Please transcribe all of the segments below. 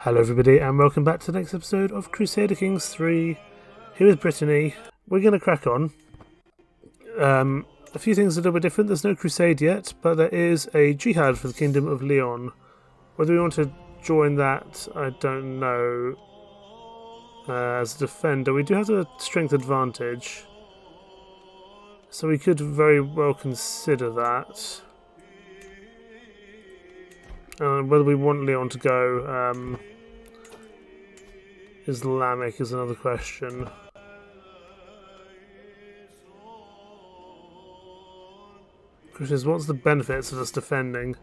Hello everybody and welcome back to the next episode of Crusader Kings 3. Here is Brittany. We're going to crack on. A few things are a little bit different. There's no crusade yet, but there is a jihad for the Kingdom of Leon. Whether we want to join that, I don't know. As a defender, we do have a strength advantage. So we could very well consider that. Whether we want Leon to go Islamic is another question. Question is, what's the benefits of us defending?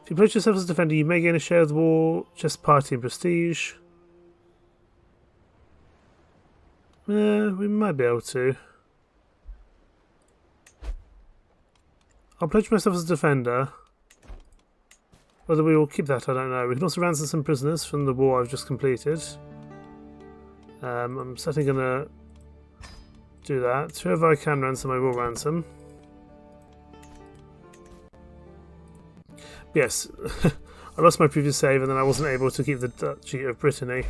If you place yourself as a defender, you may gain a share of the war, just party and prestige. We might be able to. I'll pledge myself as a defender. Whether we will keep that, I don't know. We can also ransom some prisoners from the war I've just completed. I'm certainly going to do that. Whoever I can ransom, I will ransom. Yes, I lost my previous save and then I wasn't able to keep the Duchy of Brittany.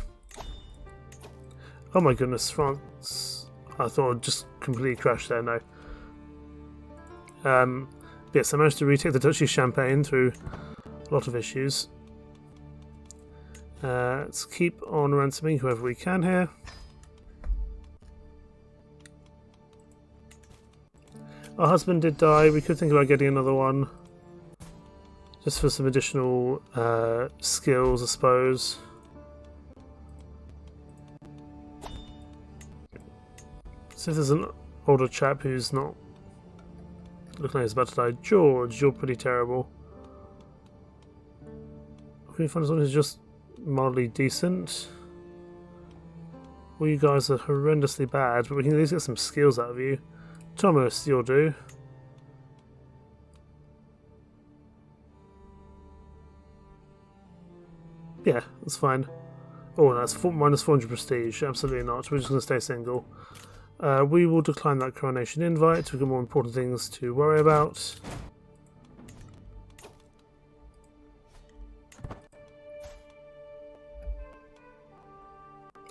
Oh my goodness, France. I thought I'd just completely crashed there, no. Yes, I managed to retake the Duchy of Champagne through a lot of issues. Let's keep on ransoming whoever we can here. Our husband did die. We could think about getting another one. Just for some additional skills, I suppose. So if there's an older chap who's not looking like he's about to die. George, you're pretty terrible. Can we find someone who's just mildly decent? Well, you guys are horrendously bad, but we can at least get some skills out of you. Thomas, you'll do. Yeah, that's fine. Oh, that's minus 400 prestige. Absolutely not. We're just going to stay single. We will decline that coronation invite. We've got more important things to worry about.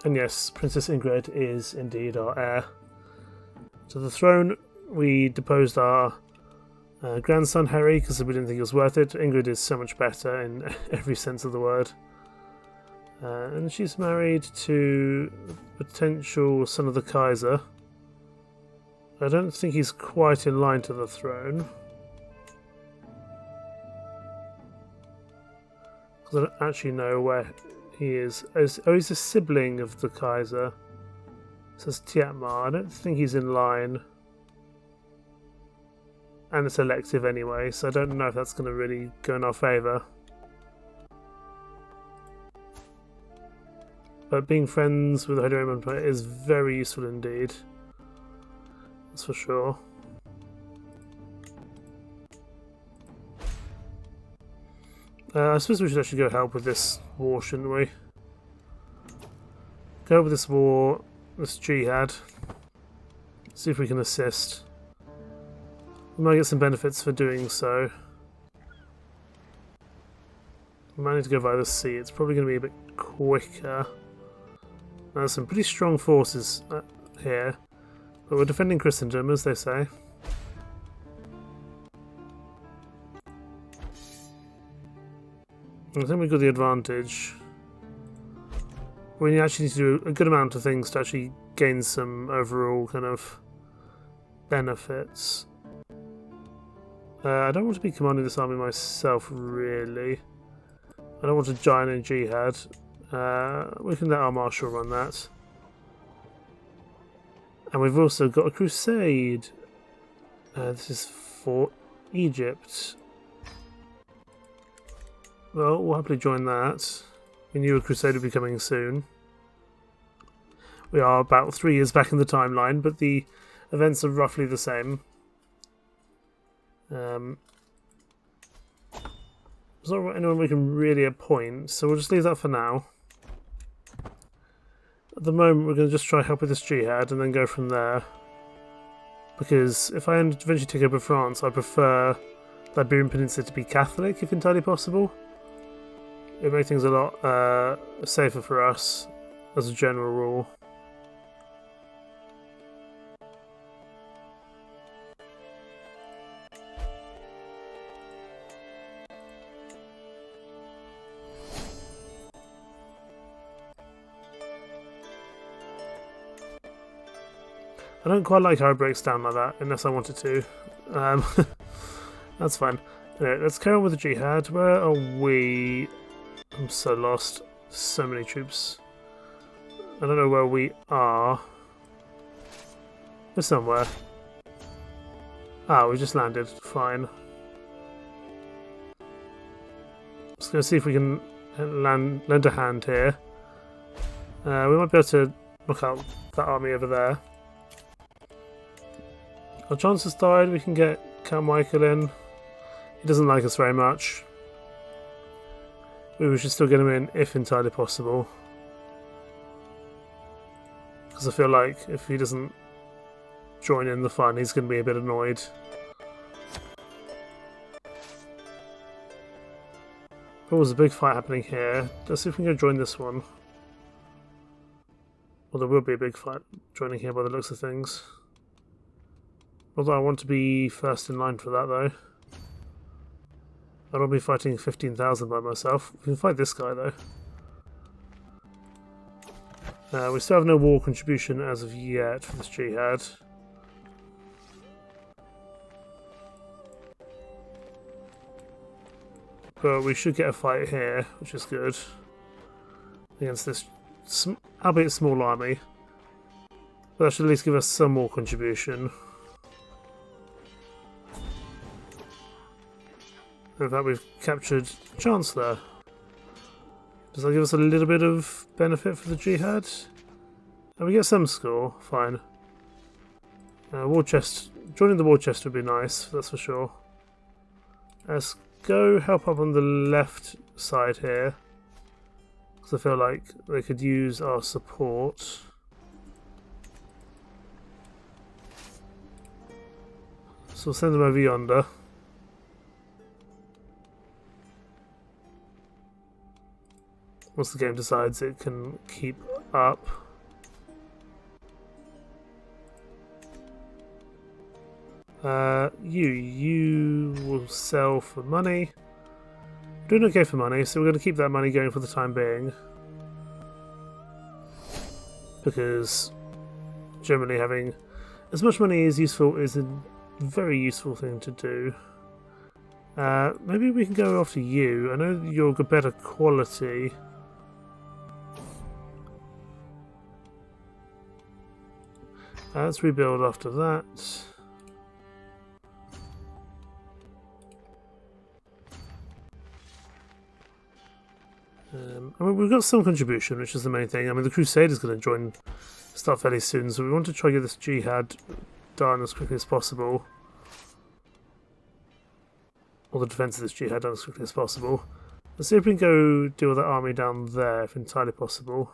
And yes, Princess Ingrid is indeed our heir to the throne. We deposed our grandson Harry because we didn't think it was worth it. Ingrid is so much better in every sense of the word. And she's married to the potential son of the Kaiser. I don't think he's quite in line to the throne. Because I don't actually know where he is. Oh, he's a sibling of the Kaiser. It says Tietmar. I don't think he's in line. And it's elective anyway, so I don't know if that's going to really go in our favour. But being friends with the Holy Roman Empire is very useful indeed. That's for sure. I suppose we should actually go help with this war, shouldn't we? Go with this war, this jihad. See if we can assist. We might get some benefits for doing so. We might need to go via the sea. It's probably going to be a bit quicker. There's some pretty strong forces here. But we're defending Christendom, as they say. I think we've got the advantage. We actually need to do a good amount of things to actually gain some overall kind of benefits. I don't want to be commanding this army myself, really. I don't want to join in jihad. We can let our marshal run that. And we've also got a crusade. This is for Egypt. Well, we'll happily join that. We knew a crusade would be coming soon. We are about 3 years back in the timeline, but the events are roughly the same. There's not anyone we can really appoint, so we'll just leave that for now. At the moment, we're going to just try help with this jihad and then go from there. Because if I eventually take over France, I prefer the Iberian Peninsula to be Catholic, if entirely possible. It makes things a lot safer for us as a general rule. I don't quite like how it breaks down like that, unless I wanted to. That's fine. Anyway, let's carry on with the jihad. Where are we? I'm so lost. So many troops. I don't know where we are. We're somewhere. Ah, we just landed. Fine. Just going to see if we can lend a hand here. We might be able to knock out that army over there. Our chances died. We can get Count Michael in. He doesn't like us very much. We should still get him in if entirely possible. Because I feel like if he doesn't join in the fun, he's going to be a bit annoyed. Oh, there's a big fight happening here. Let's see if we can go join this one. Well, there will be a big fight joining here by the looks of things. Although I want to be first in line for that, though. I don't be fighting 15,000 by myself. We can fight this guy, though. We still have no war contribution as of yet for this jihad. But we should get a fight here, which is good. Against this, albeit small army. But that should at least give us some more contribution. In fact, we've captured Chancellor. Does that give us a little bit of benefit for the jihad? And we get some score, fine. War chest, joining the war chest would be nice, that's for sure. Let's go help up on the left side here. Because I feel like they could use our support. So we'll send them over yonder. Once the game decides it can keep up. You will sell for money. We're doing okay for money, so we're going to keep that money going for the time being. Because generally having as much money as useful is a very useful thing to do. Maybe we can go after you. I know you're a better quality. Let's rebuild after that. I mean, we've got some contribution, which is the main thing. I mean, the Crusaders going to start fairly soon, so we want to try to get this jihad done as quickly as possible. Or the defence of this jihad done as quickly as possible. Let's see if we can go deal with that army down there, if entirely possible.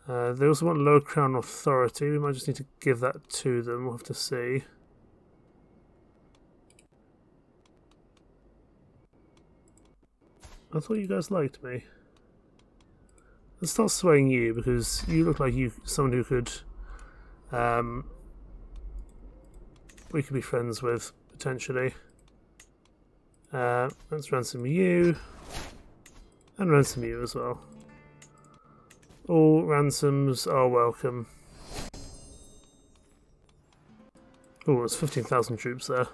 They also want lower crown authority. We might just need to give that to them. We'll have to see. I thought you guys liked me. Let's start swaying you because you look like someone who could we could be friends with potentially. Let's ransom you and ransom you as well. All ransoms are welcome. Oh, there's 15,000 troops there.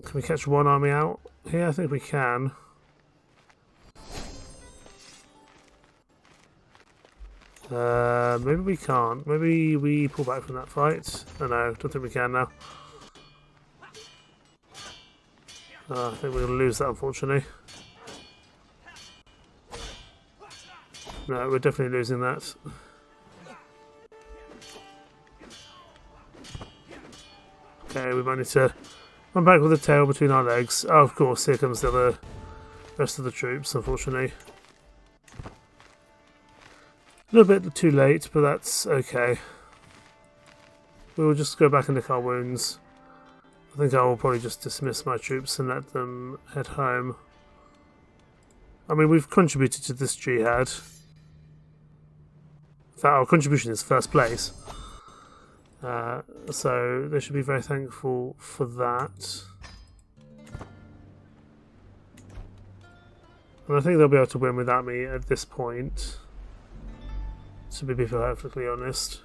Can we catch one army out here? I think we can. Maybe we can't. Maybe we pull back from that fight. Oh no, don't think we can now. I think we're going to lose that, unfortunately. No, we're definitely losing that. Okay, we might need to run back with the tail between our legs. Oh, of course, here comes the rest of the troops, unfortunately. A little bit too late, but that's okay. We'll just go back and lick our wounds. I think I will probably just dismiss my troops and let them head home. I mean, we've contributed to this jihad. In fact, our contribution is first place. So they should be very thankful for that. And I think they'll be able to win without me at this point, to be perfectly honest.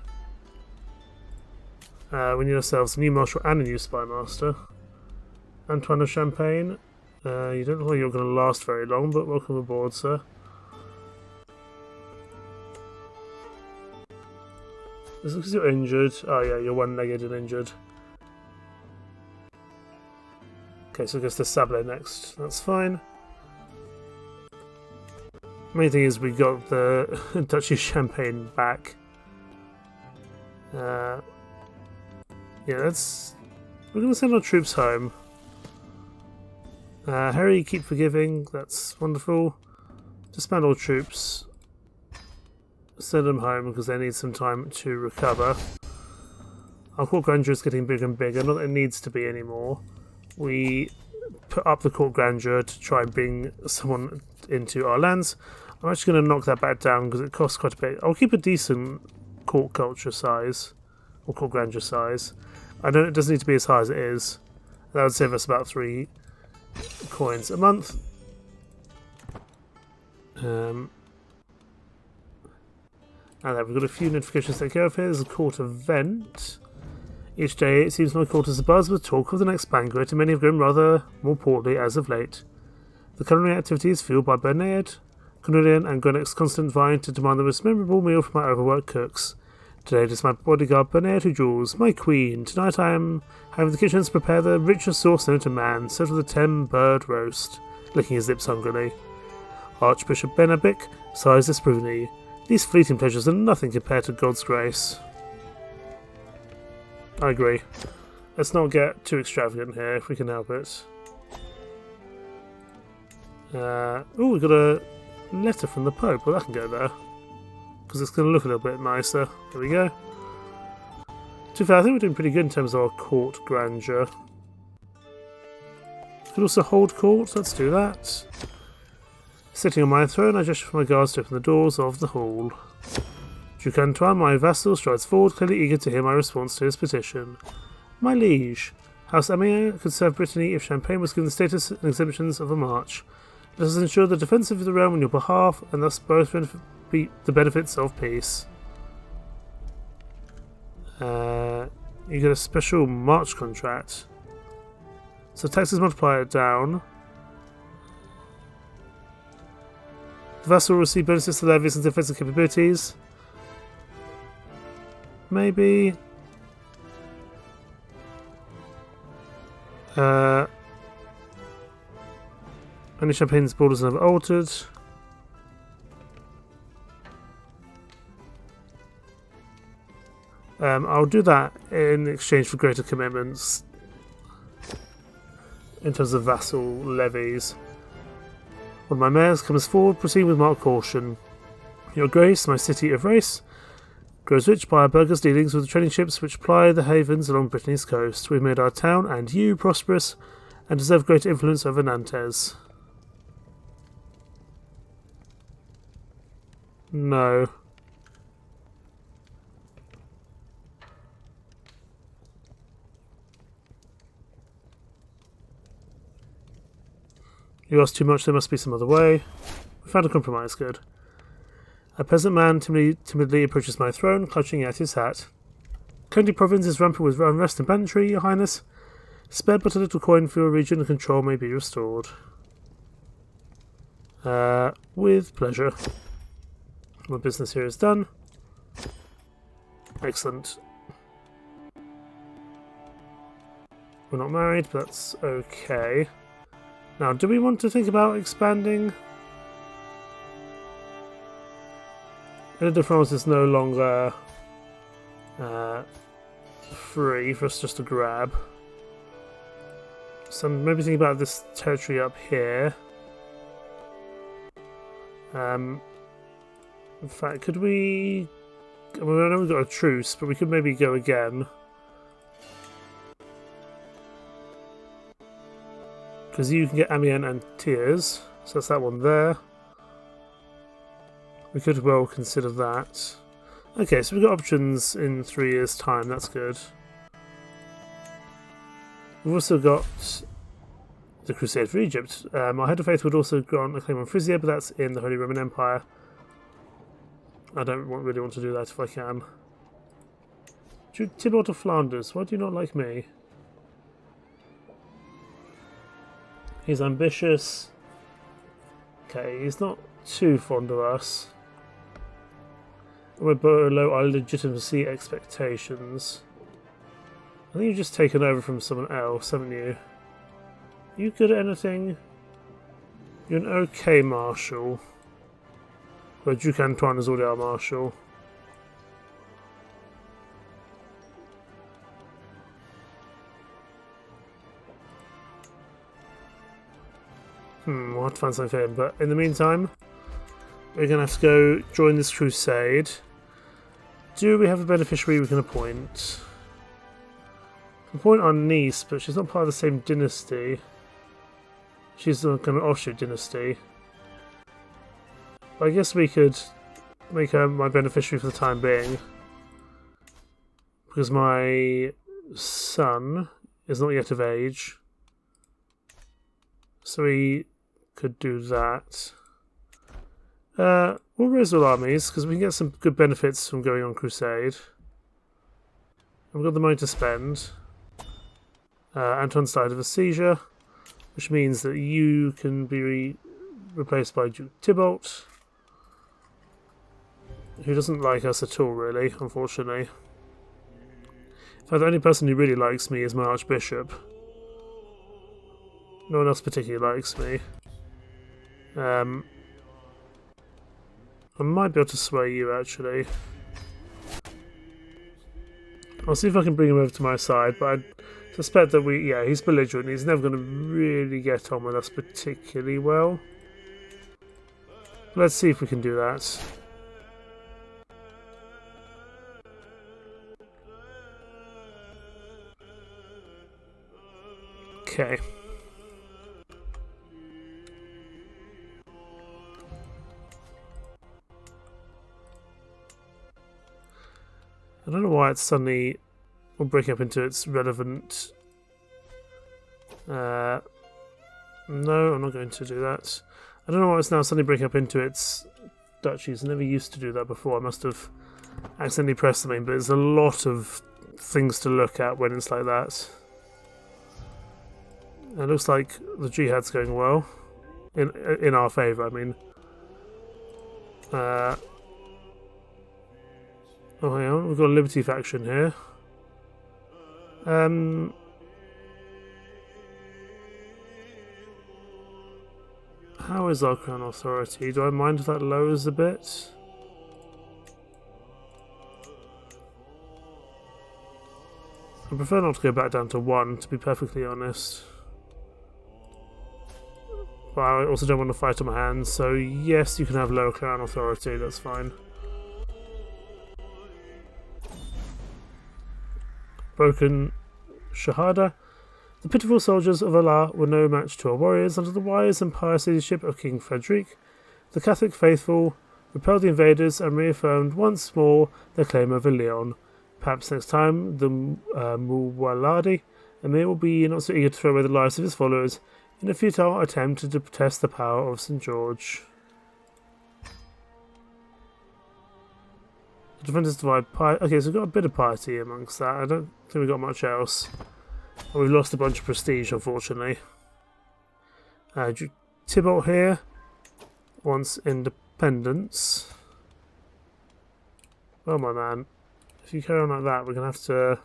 We need ourselves a new marshal and a new spy master. Antoine of Champagne. You don't look like you're going to last very long, but welcome aboard, sir. Is it because you're injured? Oh yeah, you're one-legged and injured. Okay, so I guess the Sablé next. That's fine. Main thing is we got the Duchy of Champagne back. Yeah, we're going to send our troops home. Harry, keep forgiving. That's wonderful. Disband all troops. Send them home because they need some time to recover. Our court grandeur is getting bigger and bigger. Not that it needs to be anymore. We put up the court grandeur to try and bring someone into our lands. I'm actually going to knock that back down because it costs quite a bit. I'll keep a decent court culture size, or court grandeur size. I know it doesn't need to be as high as it is. That would save us about 3 coins a month. And then we've got a few notifications to take care of here. There's a court event. Each day it seems my court is abuzz with talk of the next banquet, and many have grown rather more portly as of late. The culinary activity is fueled by Bernard, Cornelian, and Grenex's constant vying to demand the most memorable meal from my overworked cooks. Today it is my bodyguard Bernard who rules, my queen. Tonight I am having the kitchens prepare the richest sauce known to man, served with a 10-bird roast, licking his lips hungrily. Archbishop Benabic sighs disapprovingly. These fleeting pleasures are nothing compared to God's grace. I agree. Let's not get too extravagant here if we can help it. Oh, we've got a letter from the Pope. Well, that can go there. Because it's going to look a little bit nicer. There we go. To be fair, I think we're doing pretty good in terms of our court grandeur. We can also hold court. Let's do that. Sitting on my throne, I gesture for my guards to open the doors of the hall. Duke Antoine, my vassal, strides forward, clearly eager to hear my response to his petition. My liege, House Amiens could serve Brittany if Champagne was given the status and exemptions of a march. Let us ensure the defence of the realm on your behalf, and thus both reap the benefits of peace. You get a special march contract. So taxes multiply it down. The vassal will receive bonuses to levies and defensive capabilities. Maybe. Only Champagne's borders are never altered. I'll do that in exchange for greater commitments in terms of vassal levies. One of my mayors comes forward, proceeding with marked caution. Your Grace, my city of race, grows rich by our burghers' dealings with the trading ships which ply the havens along Brittany's coast. We've made our town and you prosperous and deserve greater influence over Nantes. No. You ask too much, there must be some other way. We found a compromise, good. A peasant man timidly approaches my throne, clutching at his hat. County province is rampant with unrest and banditry, your highness. Spare but a little coin for your region and control may be restored. With pleasure. My business here is done. Excellent. We're not married, but that's okay. Now, do we want to think about expanding? Ile-de-France is no longer free for us just to grab. So I'm maybe thinking about this territory up here. In fact, could we... I mean, I know we've got a truce, but we could maybe go again. Because you can get Amiens and Thiers, so that's that one there. We could well consider that. Okay, so we've got options in 3 years' time, that's good. We've also got the Crusade for Egypt. Our Head of Faith would also grant a claim on Frisia, but that's in the Holy Roman Empire. I don't really want to do that if I can. Duke Tybalt of Flanders, why do you not like me? He's ambitious. Okay, he's not too fond of us. We're below our legitimacy expectations. I think you've just taken over from someone else, haven't you? Are you good at anything? You're an okay marshal. But Duke Antoine is already our marshal. We'll have to find something for him. But in the meantime, we're going to have to go join this crusade. Do we have a beneficiary we can appoint? Appoint our niece, but she's not part of the same dynasty. She's the kind of offshoot dynasty. But I guess we could make her my beneficiary for the time being. Because my son is not yet of age. So we could do that. We'll raise all armies, because we can get some good benefits from going on crusade. And we've got the money to spend. Anton's died of a seizure, which means that you can be replaced by Duke Tybalt, who doesn't like us at all, really, unfortunately. In fact, the only person who really likes me is my Archbishop. No one else particularly likes me. I might be able to sway you, actually. I'll see if I can bring him over to my side, but I suspect that he's belligerent. He's never going to really get on with us particularly well. Let's see if we can do that. Okay. I don't know why it's suddenly will break up into its relevant. No, I'm not going to do that. I don't know why it's now suddenly breaking up into its duchies. I never used to do that before. I must have accidentally pressed something, but there's a lot of things to look at when it's like that. It looks like the jihad's going well. In our favour, I mean. Oh, hang on, we've got a Liberty faction here. How is our crown authority? Do I mind if that lowers a bit? I prefer not to go back down to 1, to be perfectly honest. But I also don't want to fight on my hands, so yes, you can have lower crown authority, that's fine. Broken Shahada. The pitiful soldiers of Allah were no match to our warriors. Under the wise and pious leadership of King Frederick, the Catholic faithful repelled the invaders and reaffirmed once more their claim over Leon. Perhaps next time the Muwaladi Emir will be not so eager to throw away the lives of his followers in a futile attempt to test the power of St. George. The defenders divide piety. Okay, so we've got a bit of piety amongst that. I don't think we've got much else. And we've lost a bunch of prestige, unfortunately. Tybalt here wants independence. Well, my man, if you carry on like that, we're going to have to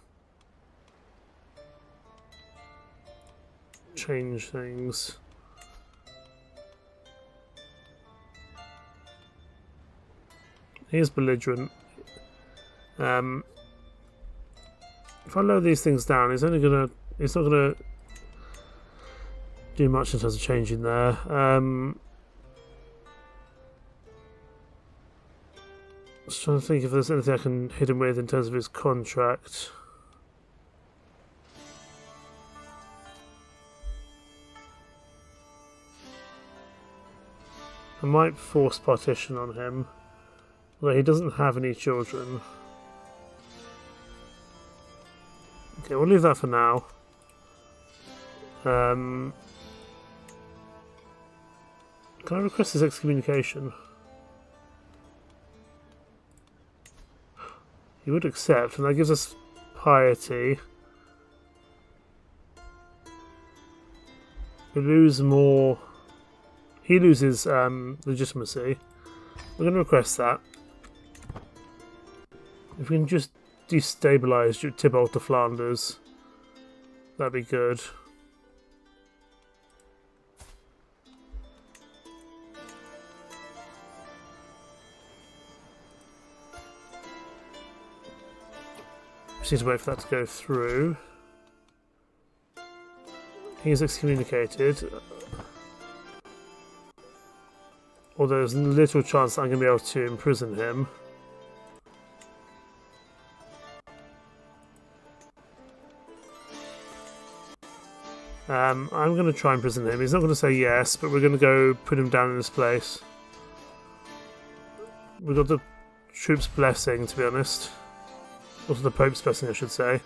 change things. He's belligerent. If I lower these things down, it's not gonna do much in terms of changing there. Just trying to think if there's anything I can hit him with in terms of his contract. I might force partition on him. Although he doesn't have any children. Okay, we'll leave that for now. Can I request his excommunication? He would accept, and that gives us piety. We lose more. He loses legitimacy. We're going to request that. If we can just destabilise Tybalt to Flanders, that'd be good. Just need to wait for that to go through. He's excommunicated. Although there's little chance that I'm going to be able to imprison him. I'm going to try and imprison him. He's not going to say yes, but we're going to go put him down in this place. We've got the troops' blessing, to be honest. Also the Pope's blessing, I should say.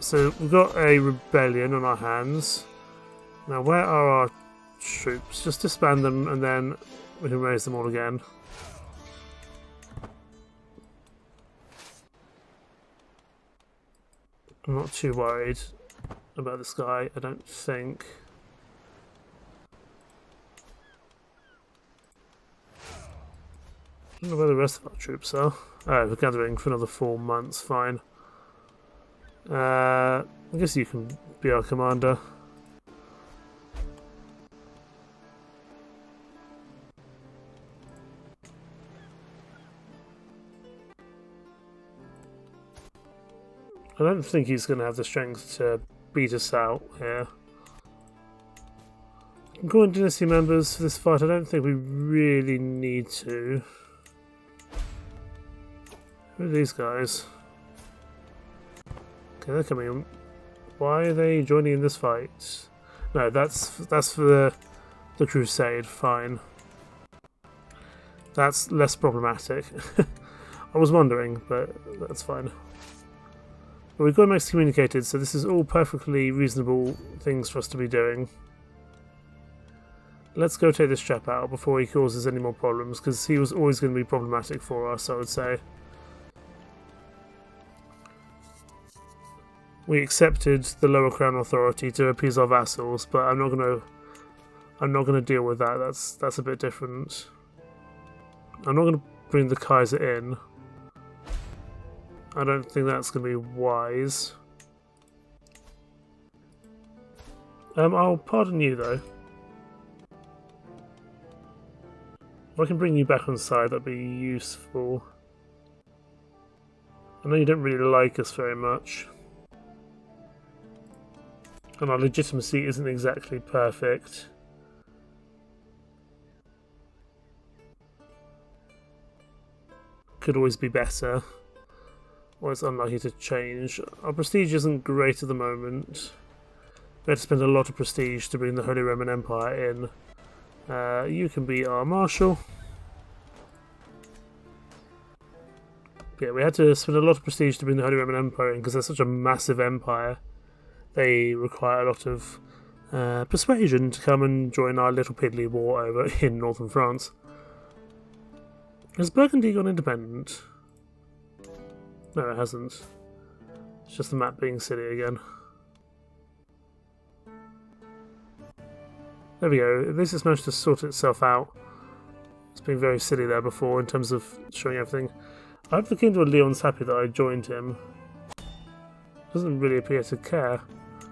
So we've got a rebellion on our hands. Now, where are our troops? Just disband them and then we can raise them all again. I'm not too worried about this guy, I don't think. I don't know where the rest of our troops are. Oh, we're gathering for another 4 months, fine. I guess you can be our commander. I don't think he's going to have the strength to beat us out here. Going dynasty members for this fight, I don't think we really need to. Who are these guys? Okay, they're coming in. Why are they joining in this fight? No, that's for the crusade, fine. That's less problematic. I was wondering, but that's fine. But we've got him excommunicated, so this is all perfectly reasonable things for us to be doing. Let's go take this chap out before he causes any more problems, because he was always going to be problematic for us, I would say. We accepted the lower crown authority to appease our vassals, but I'm not gonna deal with that. That's a bit different. I'm not gonna bring the Kaiser in. I don't think that's gonna be wise. I'll pardon you though. If I can bring you back on side, that'd be useful. I know you don't really like us very much. And our legitimacy isn't exactly perfect. Could always be better. Or it's unlikely to change. Our prestige isn't great at the moment. We had to spend a lot of prestige to bring the Holy Roman Empire in. You can be our marshal. Yeah, we had to spend a lot of prestige to bring the Holy Roman Empire in because they're such a massive empire. They require a lot of persuasion to come and join our little piddly war over in northern France. Has Burgundy gone independent? No, it hasn't. It's just the map being silly again. There we go. At least it's managed to sort itself out. It's been very silly there before in terms of showing everything. I hope the Kingdom of Leon's happy that I joined him. Doesn't really appear to care.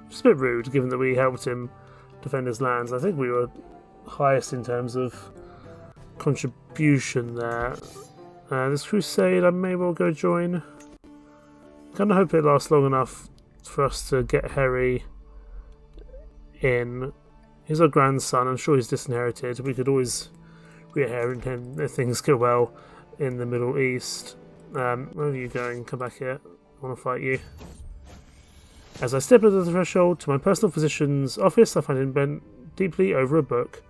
Just a bit rude, given that we helped him defend his lands. I think we were highest in terms of contribution there. This crusade I may well go join. Kind of hope it lasts long enough for us to get Harry in. He's our grandson. I'm sure he's disinherited. We could always re-inherit him if things go well in the Middle East. Where are you going? Come back here. I want to fight you. As I step over the threshold to my personal physician's office, I find him bent deeply over a book.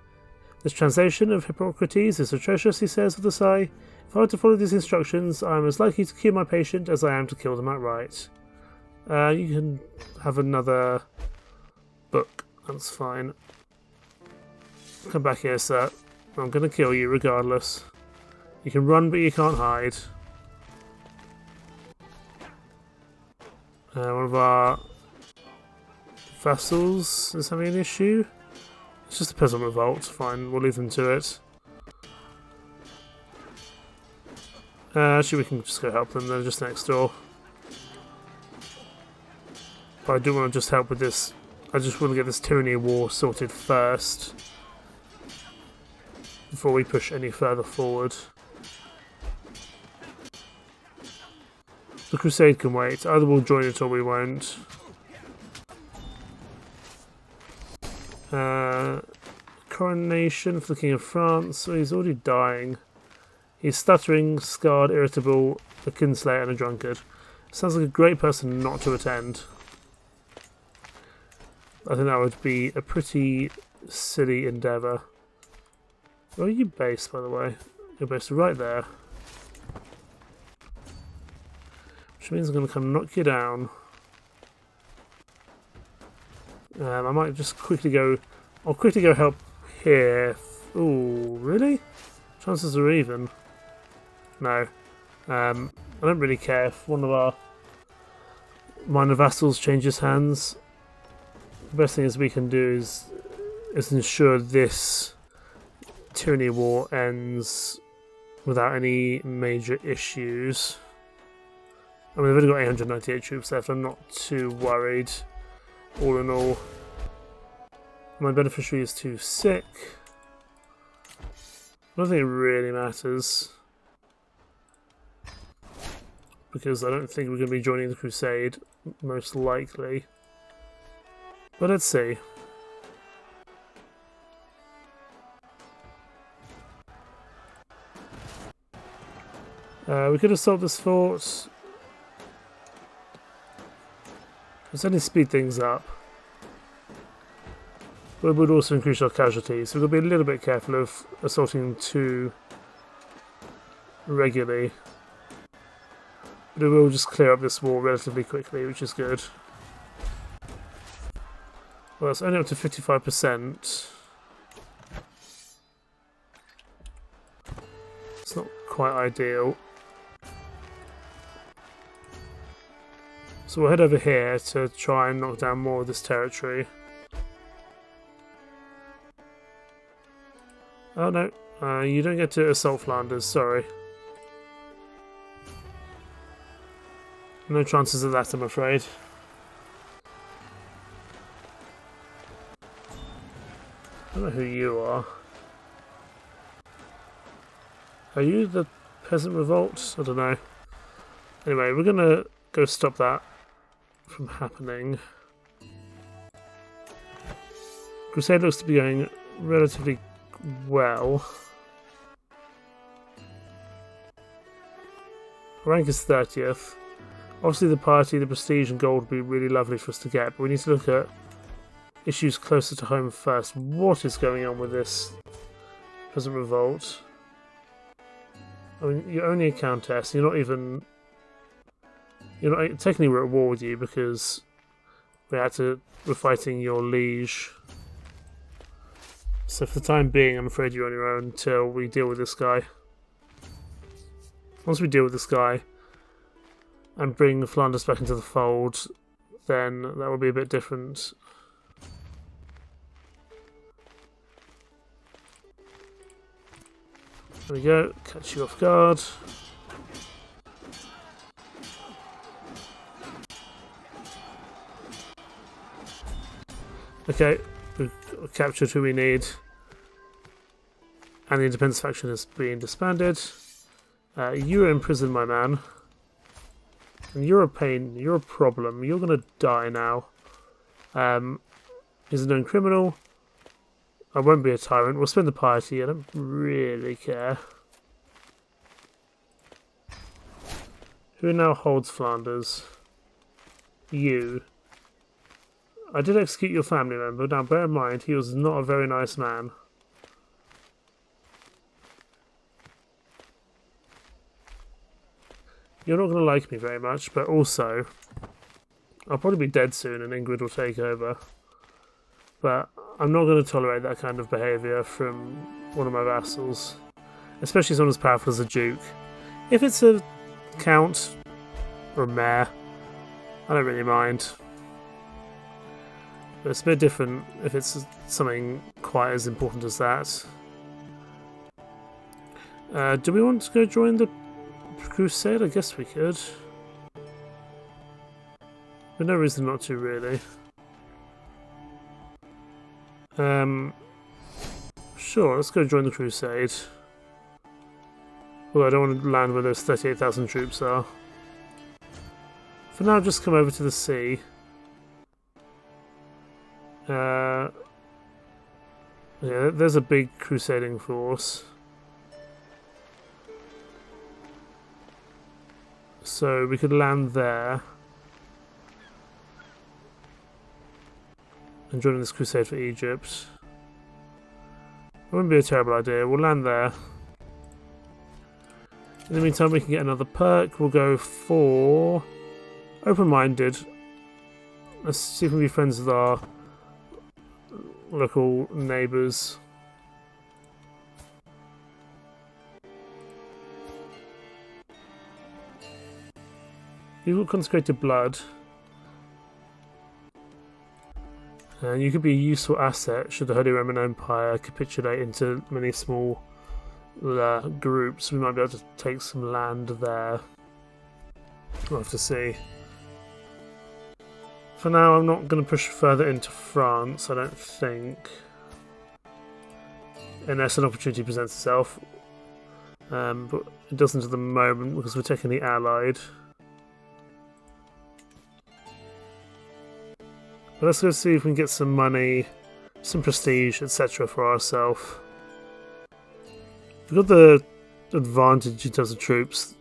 This translation of Hippocrates is atrocious, he says with a sigh. If I were to follow these instructions, I am as likely to cure my patient as I am to kill them outright. You can have another book. That's fine. Come back here, sir. I'm going to kill you regardless. You can run, but you can't hide. One of our vassals is having an issue. It's just a peasant revolt. Fine, we'll leave them to it. Actually, we can just go help them. They're just next door. But I do want to just help with this. I just want to get this tyranny war sorted first before we push any further forward. The crusade can wait. Either we'll join it or we won't. Coronation for the King of France. Well, he's already dying. He's stuttering, scarred, irritable, a kinslayer and a drunkard. Sounds like a great person not to attend. I think that would be a pretty silly endeavour. Where are you based, by the way? You're based right there. Which means I'm going to come knock you down. I might just quickly go... I'll quickly go help here. Ooh, really? Chances are even. No. I don't really care if one of our minor vassals changes hands. The best thing is we can do is ensure this tyranny war ends without any major issues. I mean, they've only got 898 troops left. I'm not too worried, all in all. My beneficiary is too sick. I don't think it really matters, because I don't think we're going to be joining the crusade, most likely. But let's see. We could assault this fort. Let's only speed things up. But it would also increase our casualties, so we've got to be a little bit careful of assaulting too regularly. But it will just clear up this war relatively quickly, which is good. Well, it's only up to 55%. It's not quite ideal. So we'll head over here to try and knock down more of this territory. Oh no, you don't get to assault Flanders, sorry. No chances of that, I'm afraid. I don't know who you are. Are you the peasant revolt? I don't know. Anyway, we're gonna go stop that from happening. Crusade looks to be going relatively well. Rank is 30th. Obviously the party, the prestige and gold would be really lovely for us to get, but we need to look at issues closer to home first. What is going on with this peasant revolt? I mean, you're only a countess, you're not even... technically we're at war with you because we're fighting your liege. So for the time being, I'm afraid you're on your own until we deal with this guy. Once we deal with this guy and bring Flanders back into the fold, then that will be a bit different. There we go, catch you off guard. Okay, we've captured who we need. And the independence faction is being disbanded. You're in prison, my man. And you're a pain, you're a problem. You're gonna die now. He's a known criminal. I won't be a tyrant. We'll spend the piety. I don't really care. Who now holds Flanders? You. I did execute your family member. Now bear in mind, he was not a very nice man. you're not going to like me very much, but also I'll probably be dead soon and Ingrid will take over. But I'm not going to tolerate that kind of behaviour from one of my vassals, especially someone as powerful as a duke. If it's a count or a mayor, I don't really mind. But it's a bit different if it's something quite as important as that. Do we want to go join the crusade? I guess we could. But no reason not to, really. Sure, let's go join the crusade. Although I don't want to land where those 38,000 troops are. For now, just come over to the sea. Yeah, there's a big crusading force. So we could land there. And join this crusade for Egypt. It wouldn't be a terrible idea. We'll land there. In the meantime, we can get another perk. We'll go for open-minded. Let's see if we can be friends with our local neighbours. You've got consecrated blood. And you could be a useful asset should the Holy Roman Empire capitulate into many small groups. We might be able to take some land there. We'll have to see. For now, I'm not going to push further into France, I don't think. Unless an opportunity presents itself. But it doesn't at the moment because we're taking the Allied. But let's go see if we can get some money, some prestige, etc. for ourselves. We've got the advantage in terms of troops.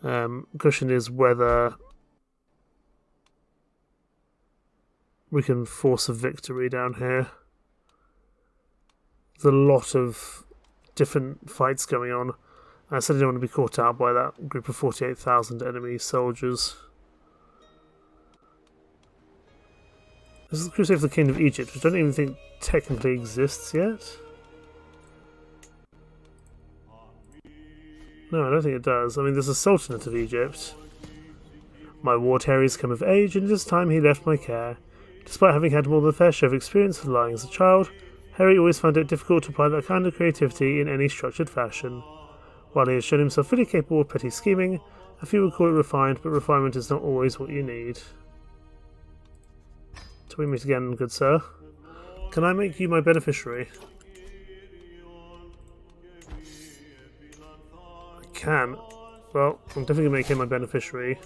Question is whether we can force a victory down here. There's a lot of different fights going on. I said I didn't want to be caught out by that group of 48,000 enemy soldiers. This is the Crusade for the Kingdom of Egypt, which I don't even think technically exists yet. No, I don't think it does. I mean, there's a Sultanate of Egypt. My war terriers come of age, and it is time he left my care. Despite having had more than a fair share of experience with lying as a child, Harry always found it difficult to apply that kind of creativity in any structured fashion. While he has shown himself fully capable of petty scheming, a few would call it refined, but refinement is not always what you need. Till we meet again, good sir. Can I make you my beneficiary? I can. Well, I'm definitely going to make him my beneficiary.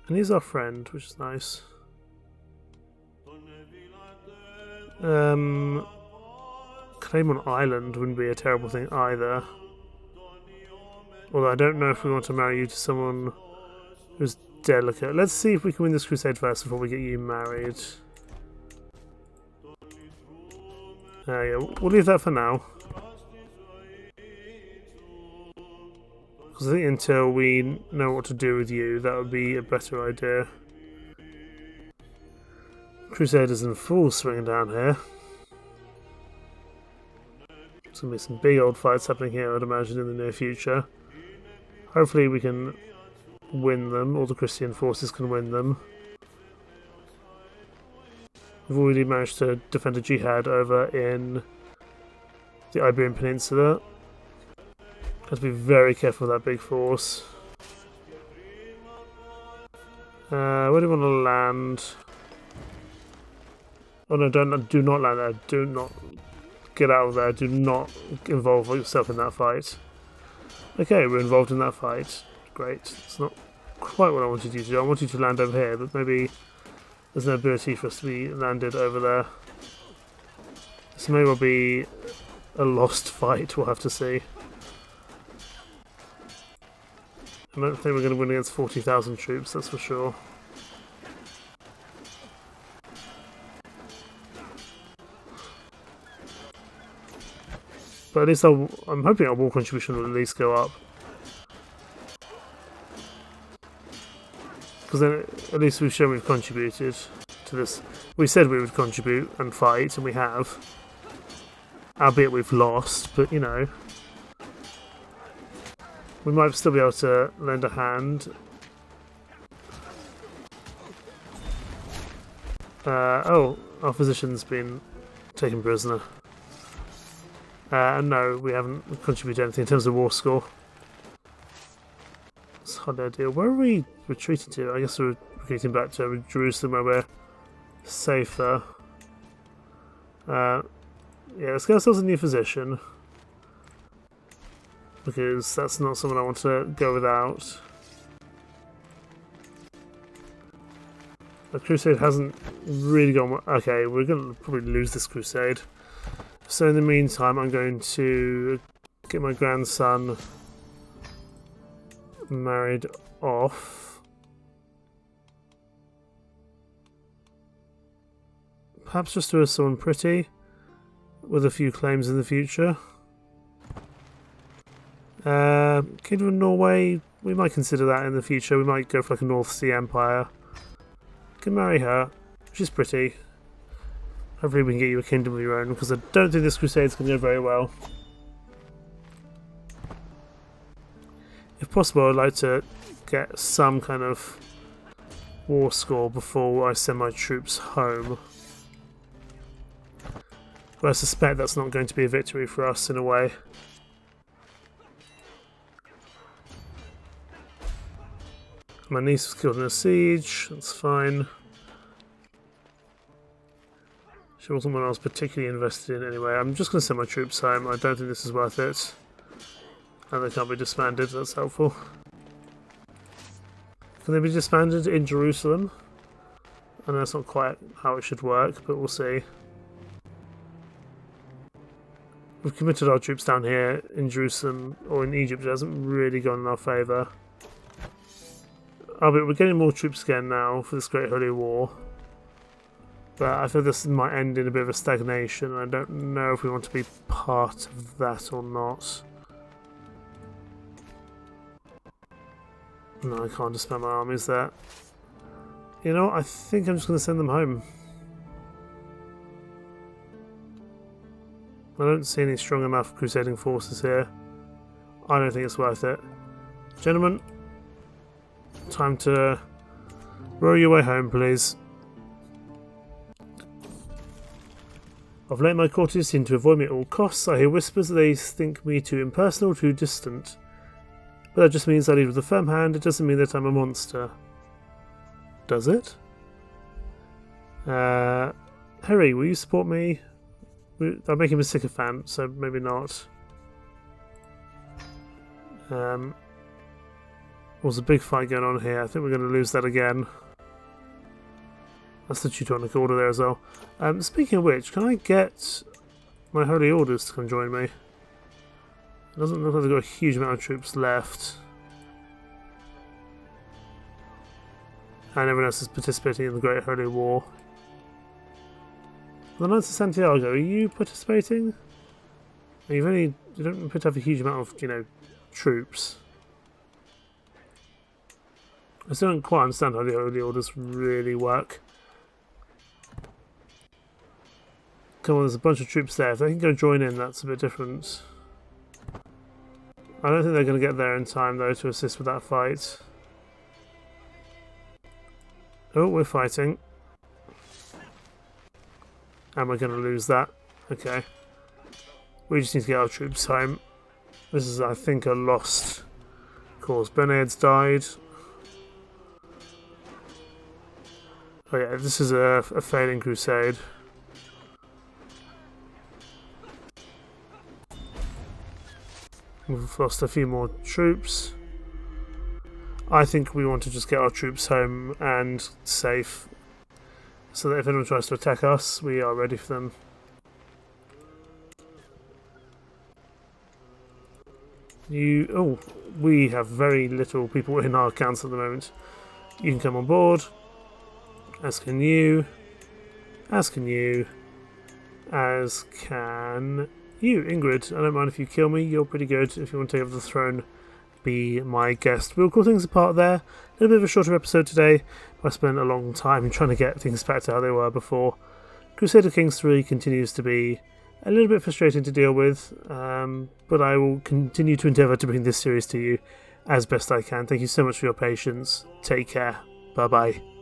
And he's our friend, which is nice. Claim on island wouldn't be a terrible thing either. Although I don't know if we want to marry you to someone who's delicate. Let's see if we can win this crusade first before we get you married. Yeah, we'll leave that for now. Because I think until we know what to do with you, that would be a better idea. Crusaders in full swing down here. There's going to be some big old fights happening here, I'd imagine, in the near future. Hopefully we can win them, or the Christian forces can win them. We've already managed to defend a jihad over in the Iberian Peninsula. Have to be very careful with that big force. Where do we want to land? Oh no, do not land there. Do not get out of there. Do not involve yourself in that fight. Okay, we're involved in that fight. Great. It's not quite what I wanted you to do. I wanted you to land over here, but maybe there's no ability for us to be landed over there. This may well be a lost fight, we'll have to see. I don't think we're going to win against 40,000 troops, that's for sure. But at least I'm hoping our war contribution will at least go up. Because then at least we've shown we've contributed to this. We said we would contribute and fight, and we have. Albeit we've lost, but you know. We might still be able to lend a hand. Oh, our physician's been taken prisoner. No, we haven't contributed anything in terms of war score. It's hard to ideal. Where are we retreating to? I guess we're retreating back to Jerusalem where we're safer. Yeah, let's get ourselves a new physician. Because that's not someone I want to go without. The crusade hasn't really gone well. Okay, we're going to probably lose this crusade. So in the meantime, I'm going to get my grandson married off. Perhaps just to someone pretty, with a few claims in the future. Kingdom of Norway, we might consider that in the future. We might go for like a North Sea Empire. Can marry her. She's pretty. Hopefully we can get you a kingdom of your own, because I don't think this crusade's going to go very well. If possible, I'd like to get some kind of war score before I send my troops home. But I suspect that's not going to be a victory for us in a way. My niece was killed in a siege, that's fine. She wasn't one I was particularly invested in anyway. I'm just going to send my troops home. I don't think this is worth it. And they can't be disbanded, that's helpful. Can they be disbanded in Jerusalem? I know that's not quite how it should work, but we'll see. We've committed our troops down here in Jerusalem or in Egypt. It hasn't really gone in our favour. Oh, but we're getting more troops again now for this Great Holy War. But I feel this might end in a bit of a stagnation, and I don't know if we want to be part of that or not. No, I can't disband my armies there. You know, I think I'm just going to send them home. I don't see any strong enough crusading forces here. I don't think it's worth it. Gentlemen, time to row your way home, please. Of late my courtiers seem to avoid me at all costs. I hear whispers that they think me too impersonal, too distant. But that just means I lead with a firm hand. It doesn't mean that I'm a monster. Does it? Harry, will you support me? I'll make him a sycophant, so maybe not. There's a big fight going on here. I think we're going to lose that again. That's the Teutonic Order there as well. Speaking of which, can I get my Holy Orders to come join me? It doesn't look like they've got a huge amount of troops left. And everyone else is participating in the Great Holy War. The Knights of Santiago, are you participating? You don't appear to have a huge amount of, troops. I still don't quite understand how the Holy Orders really work. Come on, there's a bunch of troops there. If they can go join in, that's a bit different. I don't think they're going to get there in time, though, to assist with that fight. Oh, we're fighting. And we're going to lose that. Okay. We just need to get our troops home. This is, I think, a lost cause. Bened's died. Oh yeah, this is a failing crusade. We've lost a few more troops. I think we want to just get our troops home and safe, so that if anyone tries to attack us, we are ready for them. We have very little people in our council at the moment. You can come on board, as can you, as can you, as can You, Ingrid, I don't mind if you kill me, you're pretty good. If you want to take over the throne, be my guest. We'll call things apart there. A little bit of a shorter episode today. I spent a long time trying to get things back to how they were before. Crusader Kings 3 continues to be a little bit frustrating to deal with, but I will continue to endeavour to bring this series to you as best I can. Thank you so much for your patience. Take care. Bye bye.